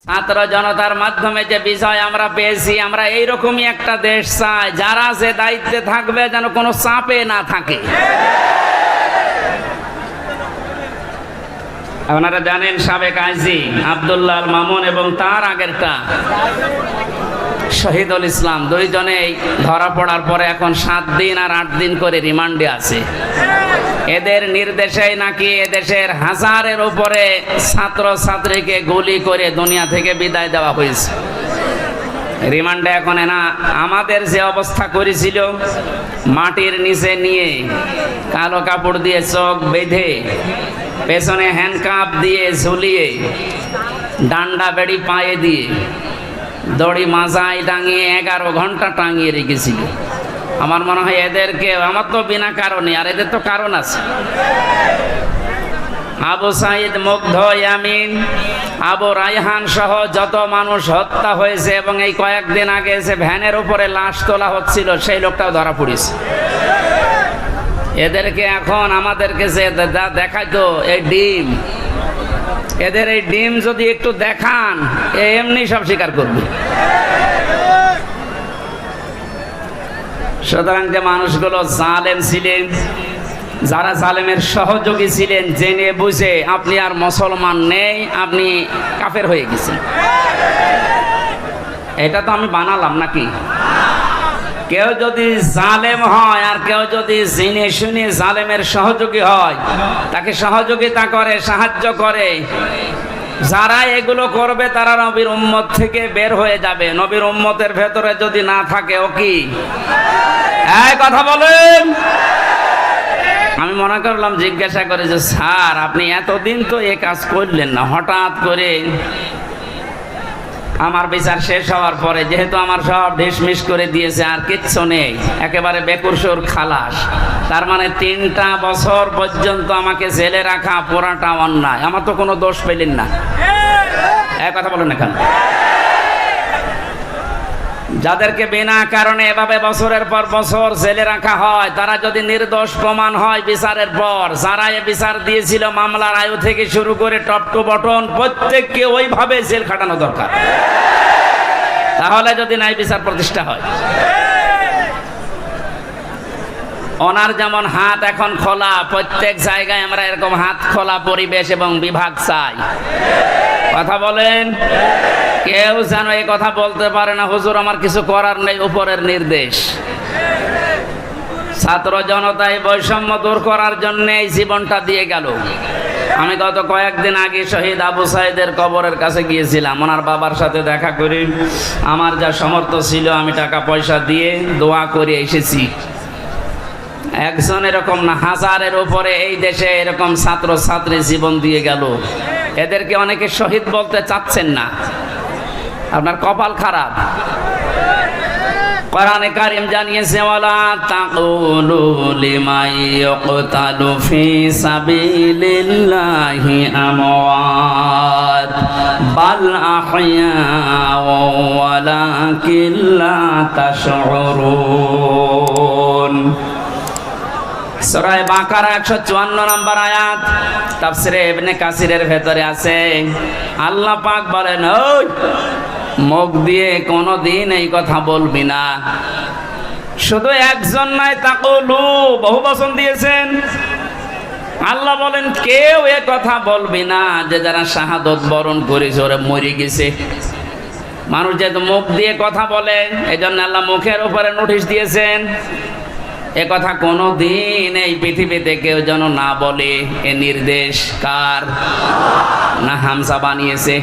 ছাত্র জনতার মাধ্যমে যে বিজয় আমরা পেয়েছি, আমরা এইরকমই একটা দেশ চাই যারা যে দায়িত্বে থাকবে যেন কোনো চাপে না থাকে। আপনারা জানেন সাবেক আইজি আব্দুল্লাহ আল মামুন এবং তার আগেরটা শহীদুল ইসলাম দুইজনেই ধরা পড়ার পরে এখন 7 দিন আর 8 দিন করে রিমান্ডে আছে। এদের নির্দেশেই নাকি এদেশের হাজারের উপরে ছাত্র ছাত্রীকে গুলি করে দুনিয়া থেকে বিদায় দেওয়া হয়েছে। রিমান্ডে এখন না আমাদের যে অবস্থা করেছিল, মাটির নিচে নিয়ে কালো কাপড় দিয়ে চোখ বেঁধে পেছনে হ্যান্ডকাপ দিয়ে ঝুলিয়ে ডান্ডা বেড়ি পায়ে দিয়ে দড়ি মাজায় টাঙিয়ে 11 ঘন্টা টাঙিয়ে রেখেছিল। আমার মনে হয় এদেরকে, আমার তো বিনা কারণে, আর এদের তো কারণ আছে। আবু সাইদ, মুগ্ধ, ইয়ামিন, আবু রায়হান সহ যত মানুষ হত্যা হয়েছে এবং এই কয়েকদিন আগে যে ভ্যানের উপরে লাশ তোলা হচ্ছিল সেই লোকটাও ধরা পড়েছে। এদেরকে এখন আমাদেরকে যে দেখাইতো এই ডিম, এদের এই ডিম যদি একটু দেখান এমনি সব স্বীকার করবে। সুতরাং যে মানুষগুলো জালেম ছিলেন, যারা জালেমের সহযোগী ছিলেন, জেনে বুঝে আপনি আর মুসলমান নেই, আপনি কাফের হয়ে গেছেন। এটা তো আমি বানালাম নাকি? কেউ যদি জালেম হয় আর কেউ যদি জেনে শুনে জালেমের সহযোগী হয়, তাকে সহযোগিতা করে, সাহায্য করে, যারা এগুলো করবে তারা নবীর উম্মত থেকে বের হয়ে যাবে। নবীর উম্মতের ভেতরে যদি না থাকে ও কি? এই কথা বলেন। আমি মনে করলাম জিজ্ঞাসা করে যে স্যার আপনি এতদিন তো এ কাজ করলেন না, হঠাৎ করে আমার বিচার শেষ হওয়ার পরে যেহেতু আমার সব ঢিসমিস করে দিয়েছে, আর কিচ্ছু নেই, একেবারে বেকুরসুর খালাস, তার মানে 3টা বছর পর্যন্ত আমাকে জেলে রাখা পুরাটা অন্যায়, আমার তো কোনো দোষ পেলেন না। এক কথা বলেন না কেন? যাদেরকে বিনা কারণে এভাবে বছরের পর বছর জেলে রাখা হয়, তারা যদি নির্দোষ প্রমাণ হয় বিচারের পর, যারা এ বিচার দিয়েছিল মামলার আয়ু থেকে শুরু করে টপ টু বটন প্রত্যেককে ওইভাবে জেল খাটানো দরকার, তাহলে যদি ন্যায় বিচার প্রতিষ্ঠা হয়। ওনার যেমন হাত এখন খোলা, প্রত্যেক জায়গায় আমরা এরকম হাত খোলা পরিবেশ এবং বিভাগ চাই। কথা বলেন। কেউ যেন এই কথা বলতে পারে না হুজুর আমার কিছু করার নেই, উপরের নির্দেশ। ছাত্র জনতায় বৈষম্য দূর করার জন্য এই জীবনটা দিয়ে গেল। আমি গত কয়েকদিন আগে শহীদ আবু সাইদের কবরের কাছে গিয়েছিলাম, ওনার বাবার সাথে দেখা করি, আমার যা সামর্থ্য ছিল আমি টাকা পয়সা দিয়ে দোয়া করে এসেছি। একজন এরকম না, হাজারের উপরে এই দেশে এরকম ছাত্র ছাত্রী জীবন দিয়ে গেল। এদেরকে অনেকে শহীদ বলতে চাচ্ছেন না, আপনার কপাল খারাপ। কোরআনে কারীম জানিয়েছে ওয়ালা তাকুলু লিমান ইয়াকতালু ফি সাবিলিল্লাহি আমওয়াত বাল আহইয়া ওয়ালাকিন লা তাশউরুন। সূরা বাকারা 154 নম্বর আয়াত, তাফসীরে ইবনে কাসিরের ভেতরে আছে। আল্লাহ পাক বলেন, ওই মুখ দিয়ে কোনোদিন এই কথা বলবি না। শুধু একজন নাই, তাকুলু বহু বচন দিয়েছেন। আল্লাহ বলেন কেউ এ কথা বলবি না যে যারা শাহাদত বরণ করেছে ওরা মরে গেছে। মানুষ যেহেতু মুখ দিয়ে কথা বলে, এই জন্য আল্লাহ মুখের উপরে নোটিশ দিয়েছেন, এ কথা কোনো দিন এই পৃথিবীতে কেউ যেন না বলে। এ নির্দেশ কার? না হামজা বানিয়েছে?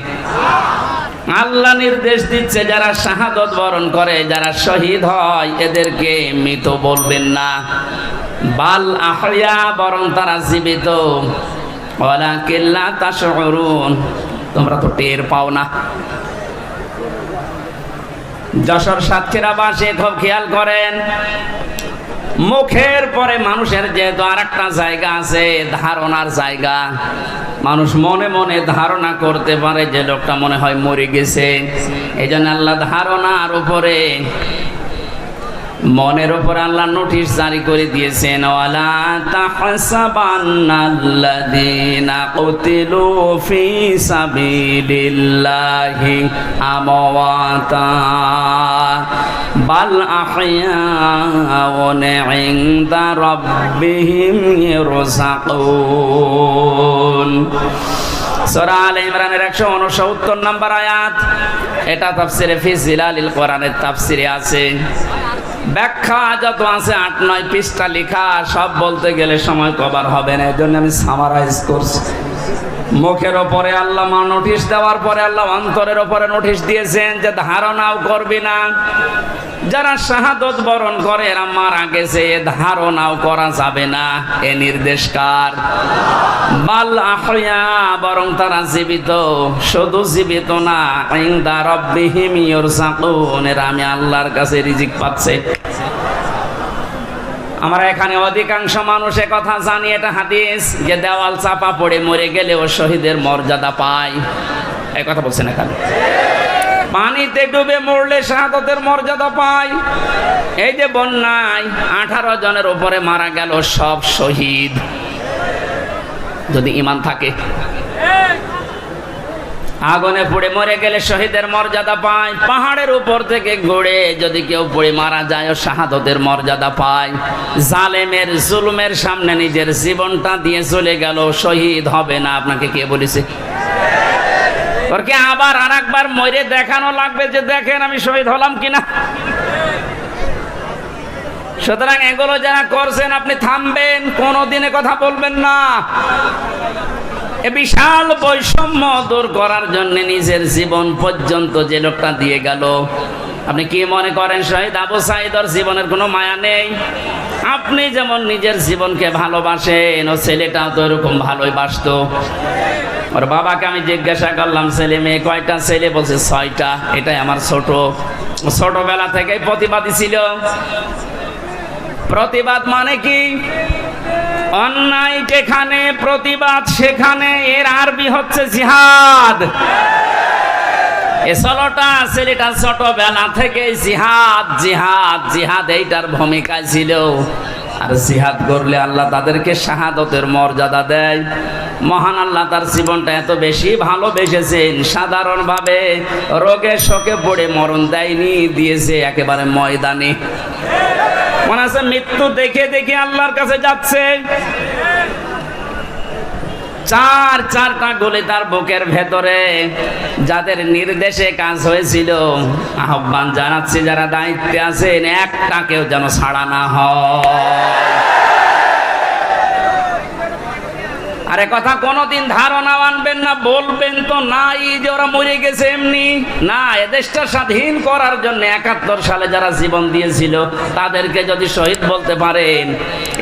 আল্লাহ নির্দেশ দিচ্ছে যারা শাহাদত বরণ করে, যারা শহীদ হয়, এদেরকে মৃত বলবেন না, বাল আহইয়া, বরং তারা জীবিত। ওয়ালাকিন লা তাশউরুন, তোমরা তো টের পাও না। যশোর সাতক্ষীরাবাসী খুব খেয়াল করেন, মুখের পরে মানুষের যেহেতু আর একটা জায়গা আছে, ধারণার জায়গা। মানুষ মনে মনে ধারণা করতে পারে যে লোকটা মনে হয় মরে গেছে। এই জন্য আল্লাহ ধারণার উপরে মনের উপর আল্লাহ নোটিশ জারি করে দিয়েছেন, ওয়ালা তাহসাবান্নাল্লাযীনা কুতিলু ফি সাবিলিল্লাহি আমওয়াতা বাল আহইয়াউন ইনদা রাব্বিহিম ইরযাকুন। সূরা আলে ইমরানের 169 নম্বর আয়াত। এটা তাফসিরে ফি জিলালিল কোরআনের তাফসিরে আছে। ব্যাখ্যা যত আছে 8-9 পৃষ্ঠা লেখা, সব বলতে গেলে সময় কভার হবে না, এজন্য আমি সামারাইজ করছি। মুখের ওপরে আল্লাহ নোটিশ দেওয়ার পরে আল্লাহ অন্তরের ওপরে নোটিশ দিয়েছেন যে ধারণাও করবি না। যারা শাহাদত বরণ করে এরা মারা গেছে, ধারণাও করা যাবে না। এ নির্দেশ কার? বাল আহইয়া, বরং তারা জীবিত। শুধু জীবিত না, ইনদা রাব্বিহিম ইরযাকুন, এরা আমি আল্লাহর কাছে রিজিক পাচ্ছে। আমরা এখানে অধিকাংশ মানুষ কথা জানি, এটা হাদিস, যে দেওয়াল চাপা পড়ে মরে গেলেও শহীদের মর্যাদা পায়। এই কথা বলছেন এখানে। পানিতে ডুবে মরলে শাহাদাতের মর্যাদা পায়। এই যে বন্যায় 18 জনের উপরে মারা গেল, সব শহীদ, যদি ঈমান থাকে। আগুনে পুড়ে মরে গেলে শহীদের মর্যাদা পায়। পাহাড়ের উপর থেকে গড়ে যদি কেউ পড়ে মারা যায়, ও শাহাদাতের মর্যাদা পায়। জালেমের জুলুমের সামনে নিজের জীবনটা দিয়ে চলে গেল, শহীদ হবে না। আপনাকে কে বলেছে? ওরকে আবার আরেকবার মরে দেখানো লাগবে যে দেখেন আমি শহীদ হলাম কিনা। সুতরাং এগুলো যারা করছেন আপনি থামবেন, কোনোদিনে কথা বলবেন না। এ বিশাল বৈষম্য দূর করার জন্য নিজের জীবন পর্যন্ত যে লোকটা দিয়ে গেল, আপনি কি মনে করেন শহীদ আবু সাঈদের জীবনের কোনো মায়া নেই? আপনি যেমন নিজের জীবনকে ভালোবাসেন, ও ছেলেটাও তো এরকম ভালোই বাসতো। ওর বাবাকে আমি জিজ্ঞাসা করলাম ছেলে মেয়ে কয়টা? ছেলে বলছে 6টা। এটাই আমার ছোট। ছোটবেলা থেকেই প্রতিবাদী ছিল। প্রতিবাদ মানে কি? অন্যায় যেখানে, প্রতিবাদ সেখানে। এর আরবি হচ্ছে জিহাদ। ছেলেটা ছোটবেলা থেকে জিহাদ জিহাদ জিহাদ এইটার ভূমিকায় ছিল। আর জিহাদ করলে আল্লাহ তাদেরকে শাহাদতের মর্যাদা দেয়। মহান আল্লাহ তার জীবনটা এত বেশি ভালোবেসেছেন, সাধারণভাবে রোগে শোকে পড়ে মরণ দেয়নি, দিয়েছে একেবারে ময়দানে। মনে আছে মৃত্যু দেখে দেখে আল্লাহর কাছে যাচ্ছে। 4টা গুলি তার বুকের ভেতরে। যাদের নির্দেশে কাজ হয়েছিল, আহ্বান জানাচ্ছি যারা দায়িত্বে আছেন, একটাকেও যেন ছাড়া না হয়। আরে কথা কোনোদিন ধারণা আনবেন না, বলবেন তো নাই যে ওরা মরে গেছে এমনি না। এদেশটা স্বাধীন করার জন্য 71 সালে যারা জীবন দিয়েছিল তাদেরকে যদি শহীদ বলতে পারেন,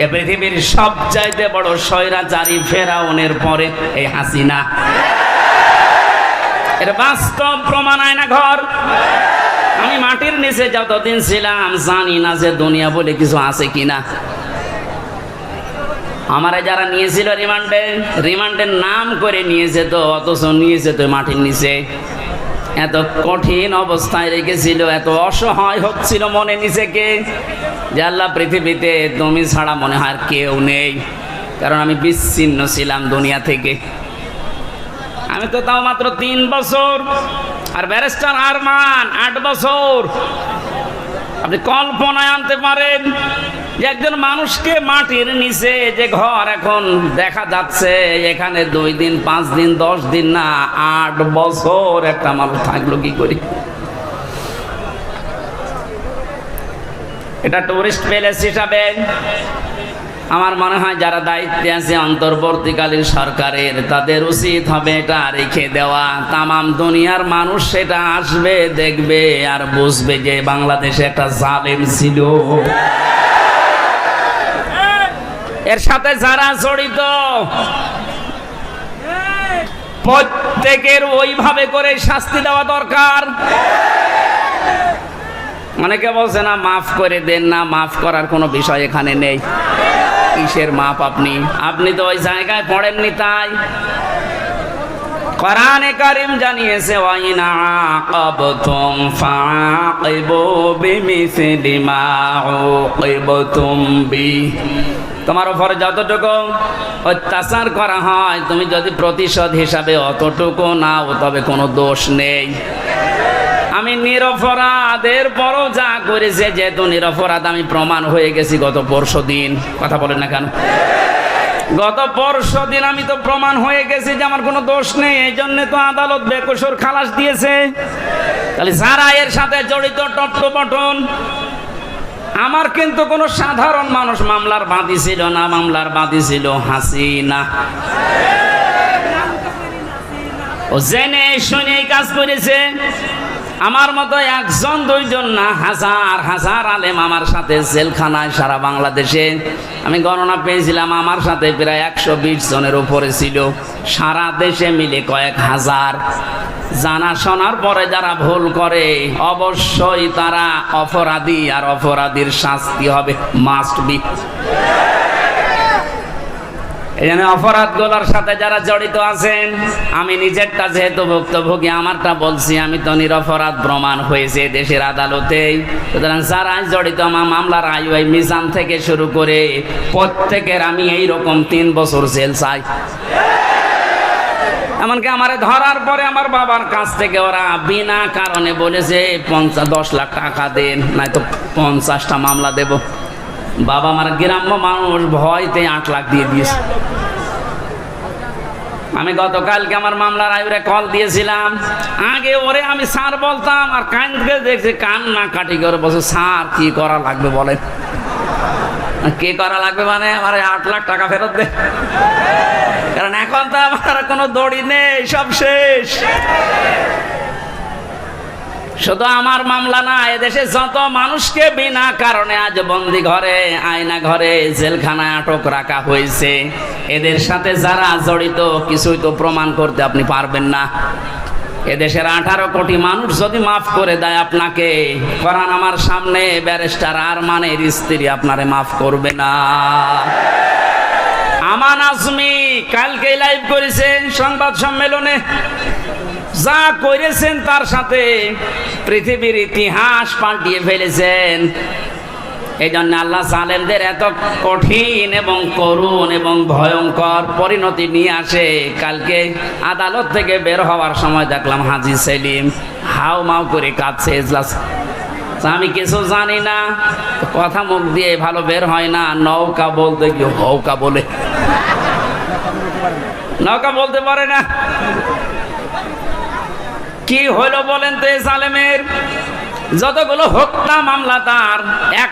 এ পৃথিবীর সবচাইতে বড় স্বৈরাচারী ফেরাউনের পরে এই হাসিনা। এর বাস্তব প্রমাণ আয়না ঘর। আমি মাটির নিচে যতদিন ছিলাম জানি না যে দুনিয়া বলে কিছু আছে কিনা। আমারে যারা নিয়েছিল রিমান্ডের নাম করে নিয়েছে তো, অথচ নিয়েছে তো মাটির নিচে। এত কঠিন অবস্থায় রেখেছিল, এত অসহায় হচ্ছিল মনে নিজেকে যে আল্লাহ পৃথিবীতে তুমি ছাড়া মনে হয় আর কেউ নেই। কারণ আমি বিচ্ছিন্ন ছিলাম দুনিয়া থেকে। আমি তো তাও মাত্র 3 বছর, আর ব্যারিস্টার আরমান 8 বছর। আপনি কল্পনায় আনতে পারেন যে একজন মানুষকে মাটির নিচে যে ঘর এখন দেখা যাচ্ছে, এখানে 2 দিন 5 দিন 10 দিন না 8 বছর একটা মানুষ থাকলো কি করে? এটা টুরিস্ট প্লেস হিসাবে আমার মনে হয় যারা দায়িত্বে আছে অন্তর্বর্তীকালীন সরকারের, তাদের উচিত হবে এটা রেখে দেওয়া। তামাম দুনিয়ার মানুষ সেটা আসবে, দেখবে আর বুঝবে যে বাংলাদেশে একটা জালেম ছিল। এর সাথে যারা জড়িত প্রত্যেকের ওইভাবে করে শাস্তি দেওয়া দরকার। অনেকে বলছে না মাফ করে দেন না, মাফ করার কোনো বিষয় এখানে নেই। কিসের মাপ? আপনি তো ওই জায়গায় পড়েননি। তাই কোরআনে কারীম জানিয়েছে ওয়াইনা আকাবতুম ফাআকিবু বিমিসলি মা উকিবতুম বি। তোমার উপরে যতটুকু অত্যাচার করা হয় তুমি যদি প্রতিশোধ হিসাবে অতটুকু নাও তবে কোনো দোষ নেই। আমি নিরপরাধের পরও যা করেছে, যেহেতু নিরপরাধ আমি প্রমাণ হয়ে গেছি গত পরশুদিন। কথা বলেন না কেন? গত পরশুদিন আমি তো প্রমাণ হয়ে গেছি যে আমার কোনো দোষ নেই, এই জন্য তো আদালত বেকসুর খালাস দিয়েছে। তাহলে যারা এর সাথে জড়িত টট্টপটন, আমার কিন্তু কোনো সাধারণ মানুষ মামলার বাদী ছিল না, মামলার বাদী ছিল হাসিনা। ও জেনে শুনে কাজ করেছে। আমার মতো একজন দুইজন না, হাজার হাজার আলেম আমার সাথে জেলখানায় সারা বাংলাদেশে আমি গণনা পেয়েছিলাম, আমার সাথে প্রায় 120 জনের উপরে ছিল, সারা দেশে মিলে কয়েক হাজার। জানা শোনার পরে যারা ভুল করে অবশ্যই তারা অপরাধী, আর অপরাধীর শাস্তি হবে মাস্ট বি। এই জন্য অপরাধগুলোর সাথে যারা জড়িত আছেন, আমি নিজেরটা যেহেতু ভুক্তভোগী আমারটা বলছি, আমি তো নিরপরাধ প্রমাণ হয়েছে দেশের আদালতে। সুতরাং যারা জড়িত আমার মামলার আইওয়াই মিজান থেকে শুরু করে প্রত্যেকের আমি এইরকম 3 বছর জেল চাই। এমনকি আমারে ধরার পরে আমার বাবার কাছ থেকে ওরা বিনা কারণে বলেছে 10 লাখ টাকা দেন, নয়তো 50টা মামলা দেব। বাবা আমার গ্রাম্য মানুষ, ভয়তে 8 লাখ দিয়ে দিয়েছে। আমি গতকালকে আমার মামলার আইরে কল দিয়েছিলাম, আগে ওরে আমি স্যার বলতাম, আর কানকে দেখছে কান্না কাটি করে বসে, স্যার কি করা লাগবে বলেন। কি করা লাগবে মানে আমার 8 লাখ টাকা ফেরত দে, কারণ এখন তো আমার কোনো দড়ি নেই, সব শেষ। শুধু আমার মামলা না, এদেশে যত মানুষকে বিনা কারণে আজ বন্দি ঘরে, আয়না ঘরে, জেলখানায় আটক রাখা হয়েছে, এদের সাথে যারা জড়িত কিছুই তো প্রমাণ করতে আপনি পারবেন না। এদেশের 18 কোটি মানুষ যদি মাফ করে দেয় আপনাকে, কোরআন আমার সামনে ব্যারিস্টার আরমানের স্ত্রী আপনারে মাফ করবে না। আমান আজমি কালকে লাইভ করেছেন সংবাদ সম্মেলনে, যা করেছেন তার সাথে পৃথিবীর ইতিহাস পাল্টিয়ে ফেলেছেন। এই জন্য আল্লাহ জালেমদের এত কঠিন এবং করুণ এবং ভয়ঙ্কর পরিণতি নিয়ে আসে। কালকে আদালত থেকে বের হওয়ার সময় দেখলাম হাজী সেলিম হাউ মাউ করে কাঁদছে এজলাস। আমি কিছু জানি না, কথা মুখ দিয়ে ভালো বের হয় না, নৌকা বলতে কি হৌকা বলে, নৌকা বলতে পারে না। কি হলো বলেন তো? জালেমের যতগুলো হত্যা মামলা তার এক